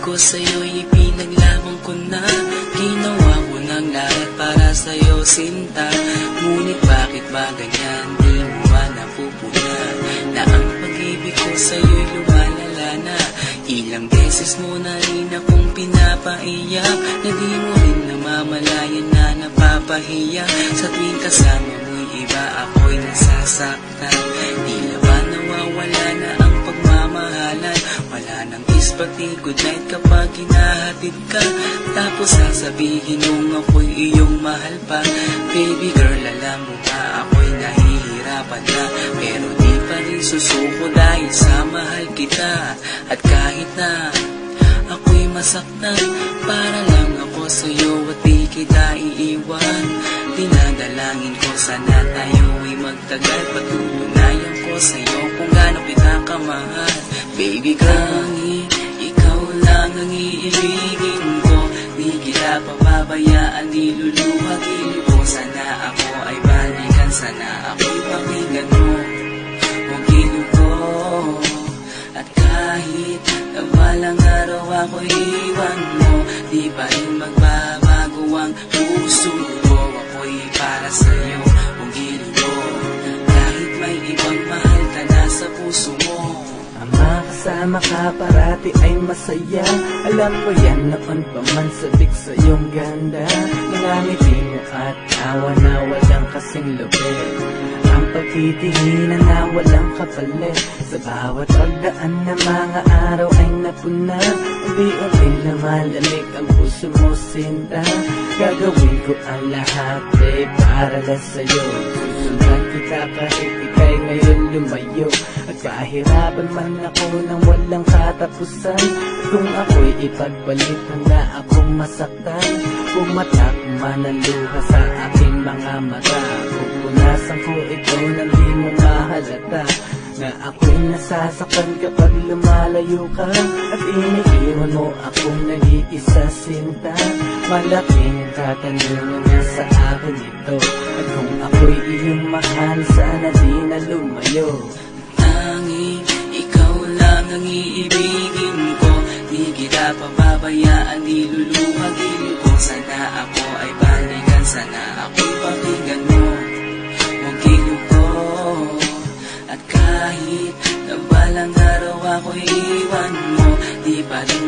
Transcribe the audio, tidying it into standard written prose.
ko sa'yo'y ipinaglaban ko na. Ginawa ko ng lahat para sa'yo, sinta. Ngunit bakit ba ganyan, di mo ba napupuna na ang pag-ibig ko sa'yo'y lumalala na? Ilang beses mo na rin akong pinapaiyak, na di mo rin namamalayan na napapahiya. Sa tuwing kasama mo'y iba, ako'y nasasaktan. Tila ba nawawala na ang pagmamahalan? Wala nang kiss pati good night kapag hinahatid ka. Tapos sasabihin mong ako'y iyong mahal pa. Baby girl, alam mo ba ako'y nahihirapan na, pero di pa rin susuko dahil sa mahal kita. At kahit na ako'y masaktan, para lang ako sa'yo at di kita iiwan. Dinadalangin ko sana tayo'y magtagal, patutunayan ko sa'yo kung gaano kita kamahal. Baby girl, ikaw lang ang iibigin ko, di kita pababayaan, di luluhagin ko. Sana ako ay balikan, sana ako'y pakinggan mo, huwag ko. At kahit na walang araw ako'y iwan mo, di pa rin magbabago ang puso ko. Ako'y para sa'yo, huwag ko. Kahit may ibang mahal ka na sa puso mo. Ang makasama ka parati ay masaya. Alam ko yan noon pa man sabik sa iyong ganda. Mga ngiti mo at tawa na walang kasing lupit. Ang pagtitihinan na walang kapalit. Sa bawat pagdaan na mga araw ay napuna. Unti-unti na malamig ang puso mo, sinta. Gagawin ko ang lahat para lang sa'yo. Susundan kita kahit ika'y ngayon lumayo. At kahirapan man ako nang walang katapusan. Kung ako'y ipagbalik, handa akong masaktan. Pumatak man ang luha sa aking mga mata. Pupunasan ko ito nang di mo mahalata, na ako'y nasasaktan kapag lumalayo ka. At iniiwan mo akong nag-iisa, sinta. Malaking katanungan na sa akin ito. At kung ako'y iyong mahal, sana di na lumayo. Tanging ikaw lang ang iibigin ko, di kita pababayaan, di luluhagin ko. Sana ako ay balikan, sana ako'y pakinggan mo, huwag ko. At kahit na balang araw ako'y iwan mo, di pa rin